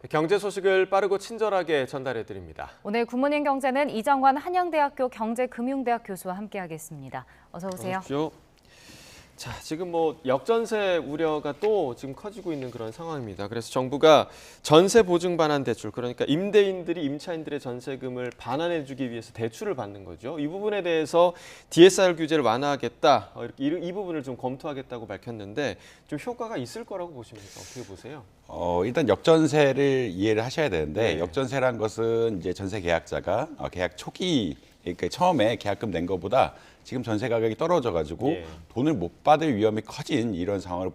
경제 소식을 빠르고 친절하게 전달해 드립니다. 오늘 굿모닝 경제는 이정관 한양대학교 경제금융대학 교수와 함께하겠습니다. 어서 오세요. 안녕하십시오. 자, 지금 역전세 우려가 또 지금 커지고 있는 그런 상황입니다. 그래서 정부가 전세 보증 반환 대출, 그러니까 임대인들이 임차인들의 전세금을 반환해주기 위해서 대출을 받는 거죠. 이 부분에 대해서 DSR 규제를 완화하겠다, 이 부분을 좀 검토하겠다고 밝혔는데 좀 효과가 있을 거라고 보십니까? 어떻게 보세요? 일단 역전세를 이해를 하셔야 되는데 네. 역전세란 것은 이제 전세 계약자가 계약 초기 그러니까 처음에 계약금 낸 것보다 지금 전세 가격이 떨어져 가지고 예. 돈을 못 받을 위험이 커진 이런 상황이라고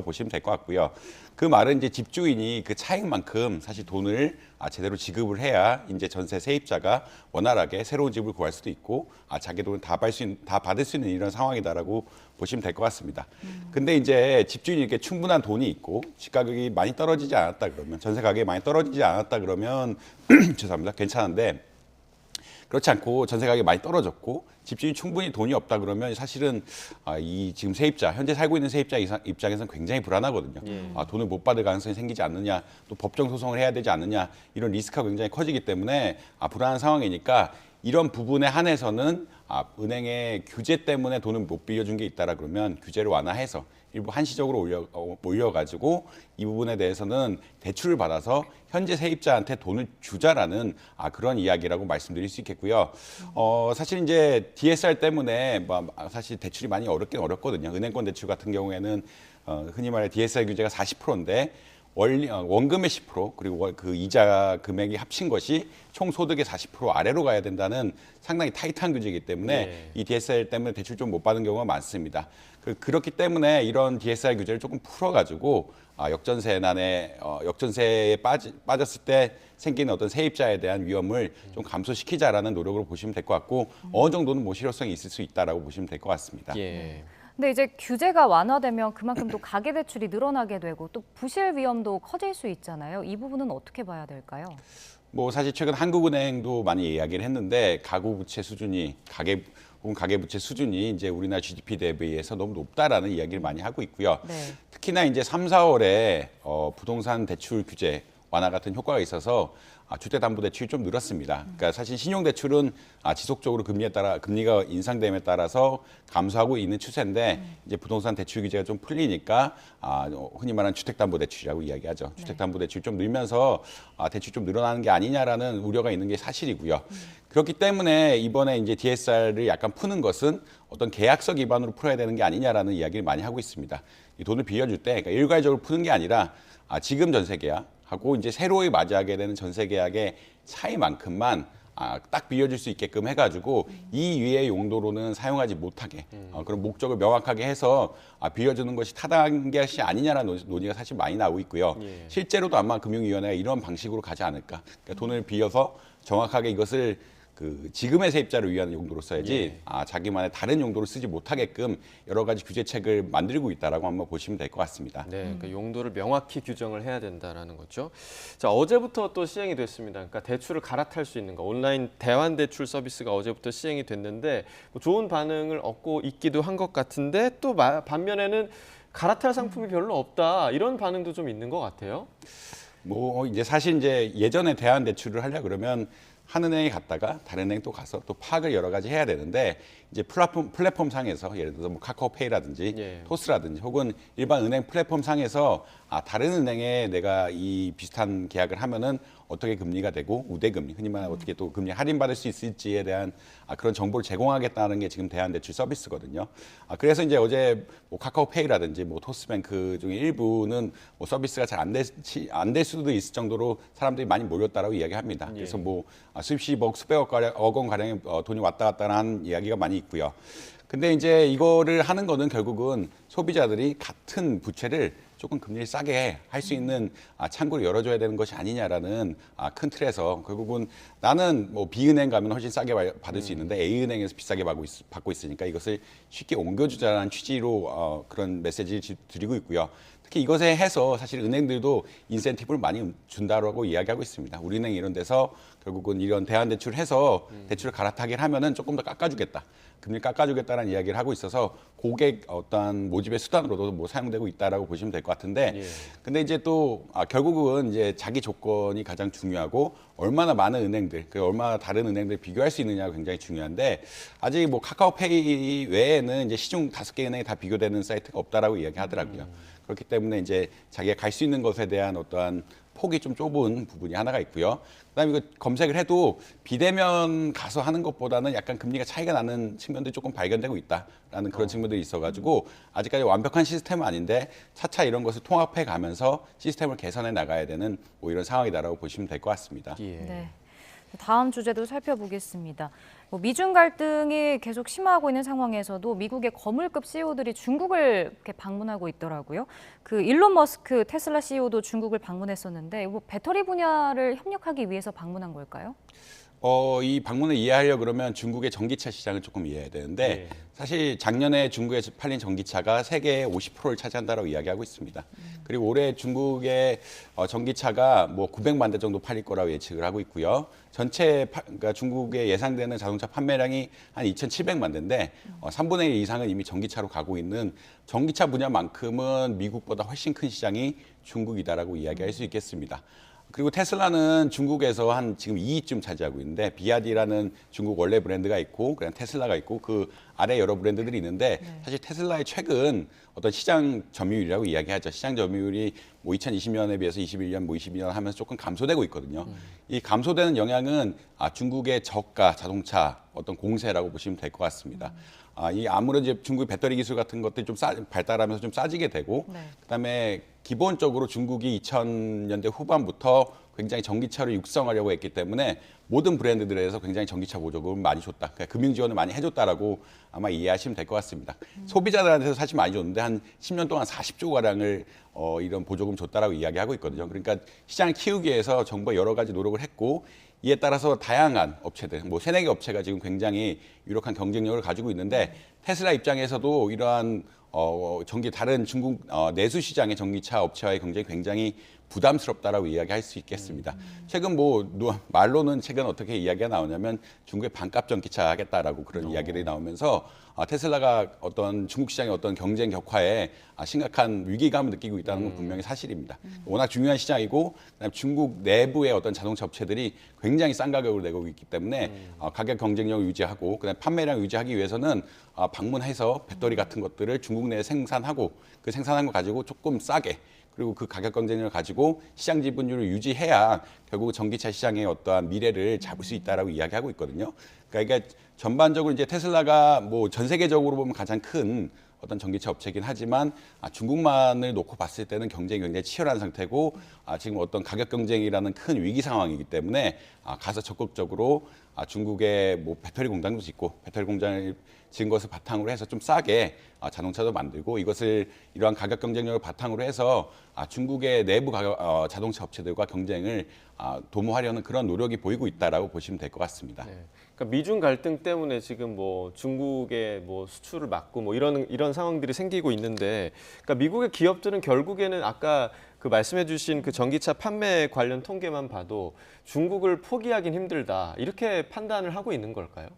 보시면 될 것 같고요. 그 말은 이제 집주인이 그 차익만큼 사실 돈을 제대로 지급을 해야 이제 전세 세입자가 원활하게 새로운 집을 구할 수도 있고 자기 돈을 다 받을 수 있는 이런 상황이다라고 보시면 될 것 같습니다. 근데 이제 집주인이 이렇게 충분한 돈이 있고 집 가격이 많이 떨어지지 않았다 그러면 전세 가격이 많이 떨어지지 않았다 그러면 죄송합니다. 괜찮은데 그렇지 않고 전세 가격이 많이 떨어졌고 집주인이 충분히 돈이 없다 그러면 사실은 이 지금 세입자 현재 살고 있는 세입자 입장에서는 굉장히 불안하거든요. 돈을 못 받을 가능성이 생기지 않느냐, 또 법정 소송을 해야 되지 않느냐 이런 리스크가 굉장히 커지기 때문에 불안한 상황이니까 이런 부분에 한해서는 은행의 규제 때문에 돈을 못 빌려준 게 있다라 그러면 규제를 완화해서 일부 한시적으로 올려가지고 이 부분에 대해서는 대출을 받아서 현재 세입자한테 돈을 주자라는 그런 이야기라고 말씀드릴 수 있겠고요. 사실 이제 DSR 때문에 사실 대출이 많이 어렵긴 어렵거든요. 은행권 대출 같은 경우에는 흔히 말해 DSR 규제가 40%인데 원금의 10% 그리고 그 이자 금액이 합친 것이 총 소득의 40% 아래로 가야 된다는 상당히 타이트한 규제이기 때문에 네. 이 DSR 때문에 대출 좀 못 받은 경우가 많습니다. 그렇기 때문에 이런 DSR 규제를 조금 풀어가지고 역전세에 빠졌을 때 생기는 어떤 세입자에 대한 위험을 좀 감소시키자라는 노력으로 보시면 될 것 같고 어느 정도는 실효성이 있을 수 있다라고 보시면 될 것 같습니다. 예. 근데 이제 규제가 완화되면 그만큼 또 가계대출이 늘어나게 되고 또 부실 위험도 커질 수 있잖아요. 이 부분은 어떻게 봐야 될까요? 사실 최근 한국은행도 많이 이야기를 했는데 가구 부채 수준이 가계 부채 수준이 이제 우리나라 GDP 대비해서 너무 높다라는 이야기를 많이 하고 있고요. 네. 특히나 이제 3, 4월에 부동산 대출 규제 완화 같은 효과가 있어서 주택담보대출이 좀 늘었습니다. 그러니까 사실 신용대출은 지속적으로 금리가 인상됨에 따라서 감소하고 있는 추세인데 이제 부동산 대출 규제가 좀 풀리니까 흔히 말하는 주택담보대출이라고 이야기하죠. 네. 주택담보대출이 좀 늘면서 대출이 좀 늘어나는 게 아니냐라는 우려가 있는 게 사실이고요. 그렇기 때문에 이번에 이제 DSR을 약간 푸는 것은 어떤 계약서 기반으로 풀어야 되는 게 아니냐라는 이야기를 많이 하고 있습니다. 이 돈을 빌려줄 때 그러니까 일괄적으로 푸는 게 아니라 지금 전세 계약하고 이제 새로이 맞이하게 되는 전세 계약의 차이만큼만 딱 빌려줄 수 있게끔 해가지고 이 위의 용도로는 사용하지 못하게 그런 목적을 명확하게 해서 빌려주는 것이 타당한 것이 아니냐라는 논의가 사실 많이 나오고 있고요. 예. 실제로도 아마 금융위원회가 이런 방식으로 가지 않을까. 그러니까 돈을 빌려서 정확하게 이것을 지금의 세입자를 위한 용도로 써야지 자기만의 다른 용도로 쓰지 못하게끔 여러 가지 규제책을 만들고 있다라고 한번 보시면 될 것 같습니다. 네, 그러니까 용도를 명확히 규정을 해야 된다라는 거죠. 자, 어제부터 또 시행이 됐습니다. 그러니까 대출을 갈아탈 수 있는 거, 온라인 대환 대출 서비스가 어제부터 시행이 됐는데 좋은 반응을 얻고 있기도 한 것 같은데 또 반면에는 갈아탈 상품이 별로 없다 이런 반응도 좀 있는 것 같아요. 이제 사실 이제 예전에 대환 대출을 하려 그러면 한 은행에 갔다가 다른 은행 또 가서 또 파악을 여러 가지 해야 되는데 이제 플랫폼 상에서 예를 들어서 카카오페이라든지 토스라든지 혹은 일반 은행 플랫폼 상에서 다른 은행에 내가 이 비슷한 계약을 하면은 어떻게 금리가 되고 우대금리 흔히 말하는 어떻게 또 금리 할인받을 수 있을지에 대한 그런 정보를 제공하겠다는 게 지금 대환대출 서비스거든요. 그래서 이제 어제 카카오페이라든지 토스뱅크 중에 일부는 서비스가 잘 안 될 수도 있을 정도로 사람들이 많이 몰렸다라고 이야기합니다. 그래서 수십억, 수백억 원 가량의 돈이 왔다 갔다 하는 이야기가 많이 있고요. 근데 이제 이거를 하는 거는 결국은 소비자들이 같은 부채를 조금 금리를 싸게 할 수 있는 창구를 열어줘야 되는 것이 아니냐라는 큰 틀에서 결국은 나는 B은행 가면 훨씬 싸게 받을 수 있는데 A은행에서 비싸게 받고 있으니까 이것을 쉽게 옮겨주자라는 취지로 그런 메시지를 드리고 있고요. 특히 이것에 해서 사실 은행들도 인센티브를 많이 준다라고 이야기하고 있습니다. 우리은행 이런 데서 결국은 이런 대안대출해서 대출을 갈아타기를 하면은 조금 더 깎아주겠다. 금리 깎아주겠다는 이야기를 하고 있어서 고객 어떤 모집의 수단으로도 뭐 사용되고 있다라고 보시면 될 것 같은데, 예. 근데 이제 또 결국은 이제 자기 조건이 가장 중요하고 얼마나 많은 은행들, 얼마나 다른 은행들 비교할 수 있느냐가 굉장히 중요한데, 아직 뭐 카카오페이 외에는 이제 시중 5개 은행이 다 비교되는 사이트가 없다라고 이야기하더라고요. 그렇기 때문에 이제 자기가 갈 수 있는 것에 대한 어떠한 폭이 좀 좁은 부분이 하나가 있고요. 그다음에 이거 검색을 해도 비대면 가서 하는 것보다는 약간 금리가 차이가 나는 측면들이 조금 발견되고 있다라는 그런 측면들이 있어가지고 아직까지 완벽한 시스템은 아닌데 차차 이런 것을 통합해 가면서 시스템을 개선해 나가야 되는 뭐 이런 상황이다라고 보시면 될 것 같습니다. 예. 네. 다음 주제도 살펴보겠습니다. 미중 갈등이 계속 심화하고 있는 상황에서도 미국의 거물급 CEO들이 중국을 이렇게 방문하고 있더라고요. 그 일론 머스크 테슬라 CEO도 중국을 방문했었는데 뭐 배터리 분야를 협력하기 위해서 방문한 걸까요? 이 방문을 이해하려 그러면 중국의 전기차 시장을 조금 이해해야 되는데, 예. 사실 작년에 중국에서 팔린 전기차가 세계의 50%를 차지한다고 이야기하고 있습니다. 그리고 올해 중국의 전기차가 뭐 900만 대 정도 팔릴 거라고 예측을 하고 있고요. 그러니까 중국의 예상되는 자동차 판매량이 한 2,700만 대인데 3분의 1 이상은 이미 전기차로 가고 있는, 전기차 분야만큼은 미국보다 훨씬 큰 시장이 중국이다라고 이야기할 수 있겠습니다. 그리고 테슬라는 중국에서 한 지금 2위쯤 차지하고 있는데, 비아디라는 중국 원래 브랜드가 있고 그냥 테슬라가 있고 그 아래 여러 브랜드들이 있는데, 사실 테슬라의 최근 어떤 시장 점유율이라고 이야기하죠. 시장 점유율이 뭐 2020년에 비해서 21년, 뭐 22년 하면서 조금 감소되고 있거든요. 이 감소되는 영향은 중국의 저가 자동차 어떤 공세라고 보시면 될 것 같습니다. 이 아무래도 이제 중국의 배터리 기술 같은 것들이 좀 발달하면서 좀 싸지게 되고, 네. 그다음에 기본적으로 중국이 2000년대 후반부터 굉장히 전기차를 육성하려고 했기 때문에 모든 브랜드들에서 굉장히 전기차 보조금을 많이 줬다. 그러니까 금융 지원을 많이 해줬다라고 아마 이해하시면 될 것 같습니다. 소비자들한테도 사실 많이 줬는데 한 10년 동안 40조 가량을 이런 보조금 줬다라고 이야기하고 있거든요. 그러니까 시장을 키우기 위해서 정부가 여러 가지 노력을 했고, 이에 따라서 다양한 업체들, 뭐 3-4개 업체가 지금 굉장히 유력한 경쟁력을 가지고 있는데, 테슬라 입장에서도 이러한 다른 중국 내수 시장의 전기차 업체와의 경쟁이 굉장히 부담스럽다라고 이야기할 수 있겠습니다. 최근 말로는 최근 어떻게 이야기가 나오냐면 중국의 반값 전기차 하겠다라고 그런 이야기들이 나오면서 테슬라가 어떤 중국 시장의 어떤 경쟁 격화에 심각한 위기감을 느끼고 있다는 건 분명히 사실입니다. 워낙 중요한 시장이고, 그다음에 중국 내부의 어떤 자동차 업체들이 굉장히 싼 가격을 내고 있기 때문에 가격 경쟁력을 유지하고, 그다음에 판매량을 유지하기 위해서는 방문해서 배터리 같은 것들을 중국 내에 생산하고, 그 생산한 거 가지고 조금 싸게, 그리고 그 가격 경쟁력을 가지고 시장 지분율을 유지해야 결국 전기차 시장의 어떠한 미래를 잡을 수 있다라고 이야기하고 있거든요. 그러니까 이게 전반적으로 이제 테슬라가 뭐 전 세계적으로 보면 가장 큰 어떤 전기차 업체이긴 하지만 중국만을 놓고 봤을 때는 경쟁이 굉장히 치열한 상태고, 지금 어떤 가격 경쟁이라는 큰 위기 상황이기 때문에 가서 적극적으로 중국의 뭐 배터리 공장도 짓고, 배터리 공장을 지은 것을 바탕으로 해서 좀 싸게 자동차도 만들고, 이러한 가격 경쟁력을 바탕으로 해서 중국의 내부 자동차 업체들과 경쟁을 도모하려는 그런 노력이 보이고 있다라고 보시면 될 것 같습니다. 네. 그러니까 미중 갈등 때문에 지금 뭐 중국의 뭐 수출을 막고 뭐 이런 상황들이 생기고 있는데, 그러니까 미국의 기업들은 결국에는 아까 그 말씀해주신 그 전기차 판매 관련 통계만 봐도 중국을 포기하긴 힘들다, 이렇게 판단을 하고 있는 걸까요?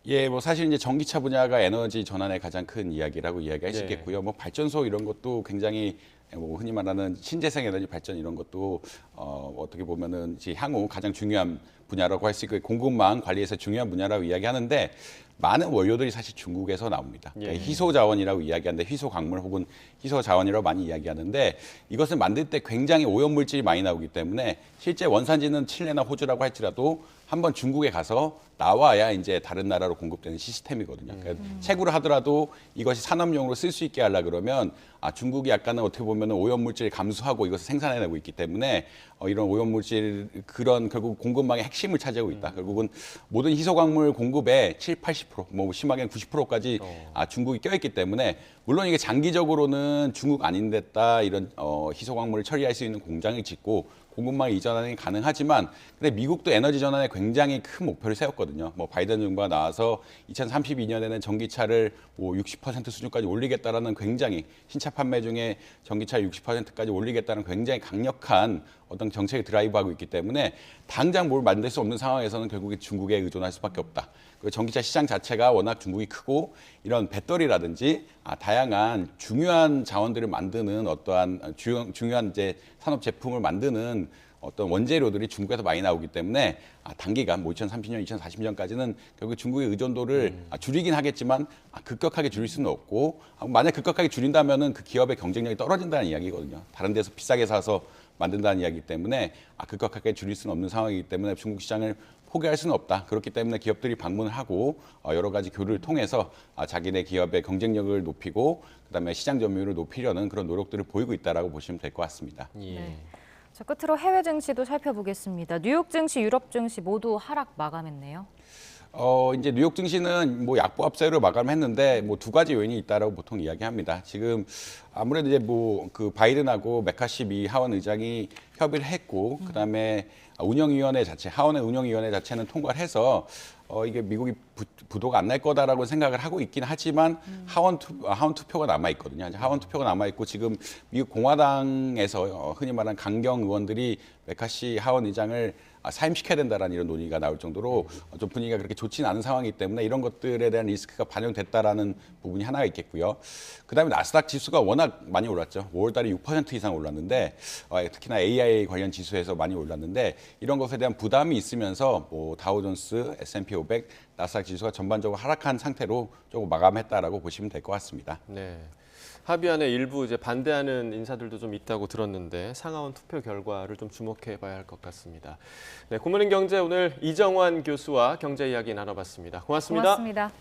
예, 뭐 사실 이제 전기차 분야가 에너지 전환의 가장 큰 이야기라고 이야기할 수 네. 있겠고요. 뭐 발전소 이런 것도 굉장히 뭐 흔히 말하는 신재생 에너지 발전 이런 것도 어떻게 보면은 이제 향후 가장 중요한 분야라고 할 수 있고, 공급망 관리에서 중요한 분야라고 이야기하는데, 많은 원료들이 사실 중국에서 나옵니다. 그러니까 예. 희소 자원이라고 이야기하는데, 희소 광물 혹은 희소 자원이라고 많이 이야기하는데, 이것을 만들 때 굉장히 오염 물질이 많이 나오기 때문에 실제 원산지는 칠레나 호주라고 할지라도 한번 중국에 가서 나와야 이제 다른 나라로 공급되는 시스템이거든요. 그러니까 채굴을 하더라도 이것이 산업용으로 쓸 수 있게 하려 그러면 중국이 약간은 어떻게 보면 오염 물질을 감수하고 이것을 생산해내고 있기 때문에 이런 오염 물질, 그런 결국 공급망의 핵심을 차지하고 있다. 결국은 모든 희소 광물 공급의 70-80%, 뭐 심하게는 90%까지 중국이 껴있기 때문에 물론 이게 장기적으로는 중국 아닌데다 이런 희소광물을 처리할 수 있는 공장을 짓고 공급망 이전이 가능하지만 근데 미국도 에너지 전환에 굉장히 큰 목표를 세웠거든요. 뭐 바이든 정부가 나와서 2032년에는 전기차를 뭐 60% 수준까지 올리겠다라는 굉장히 신차 판매 중에 전기차 60%까지 올리겠다는 굉장히 강력한 어떤 정책을 드라이브하고 있기 때문에 당장 뭘 만들 수 없는 상황에서는 결국에 중국에 의존할 수밖에 없다. 그 전기차 시장 자체가 워낙 중국이 크고 이런 배터리라든지 다양한 중요한 자원들을 만드는 어떠한 중요한 이제 산업 제품을 만드는 어떤 원재료들이 중국에서 많이 나오기 때문에 단기간 뭐 2030년, 2040년까지는 결국 중국의 의존도를 줄이긴 하겠지만 급격하게 줄일 수는 없고 만약 급격하게 줄인다면은 그 기업의 경쟁력이 떨어진다는 이야기거든요. 다른 데서 비싸게 사서 만든다는 이야기이기 때문에 급격하게 줄일 수는 없는 상황이기 때문에 중국 시장을 포기할 수는 없다. 그렇기 때문에 기업들이 방문을 하고 여러 가지 교류를 통해서 자기네 기업의 경쟁력을 높이고 그다음에 시장 점유율을 높이려는 그런 노력들을 보이고 있다라고 보시면 될 것 같습니다. 예. 네. 자, 끝으로 해외 증시도 살펴보겠습니다. 뉴욕 증시, 유럽 증시 모두 하락 마감했네요. 이제 뉴욕 증시는 뭐 약보합세로 마감했는데 뭐 두 가지 요인이 있다라고 보통 이야기합니다. 지금 아무래도 이제 뭐 그 바이든하고 메카시 미 하원 의장이 협의를 했고 그다음에 운영위원회 자체, 하원의 운영위원회 자체는 통과를 해서 이게 미국이 부도가 안 날 거다라고 생각을 하고 있긴 하지만 하원 투표가 남아 있거든요. 하원 투표가 남아 있고 지금 미국 공화당에서 흔히 말하는 강경 의원들이 메카시 하원 의장을 사임시켜야 된다라는 이런 논의가 나올 정도로 좀 분위기가 그렇게 좋지는 않은 상황이기 때문에 이런 것들에 대한 리스크가 반영됐다라는 부분이 하나가 있겠고요. 그다음에 나스닥 지수가 워낙 많이 올랐죠. 5월달에 6% 이상 올랐는데 특히나 AI 관련 지수에서 많이 올랐는데 이런 것에 대한 부담이 있으면서 뭐 다우존스, S&P 500, 나스닥 지수가 전반적으로 하락한 상태로 조금 마감했다라고 보시면 될 것 같습니다. 네. 합의안에 일부 이제 반대하는 인사들도 좀 있다고 들었는데 상하원 투표 결과를 좀 주목해 봐야 할 것 같습니다. 네, 고문인 경제 오늘 이정환 교수와 경제 이야기 나눠봤습니다. 고맙습니다. 고맙습니다.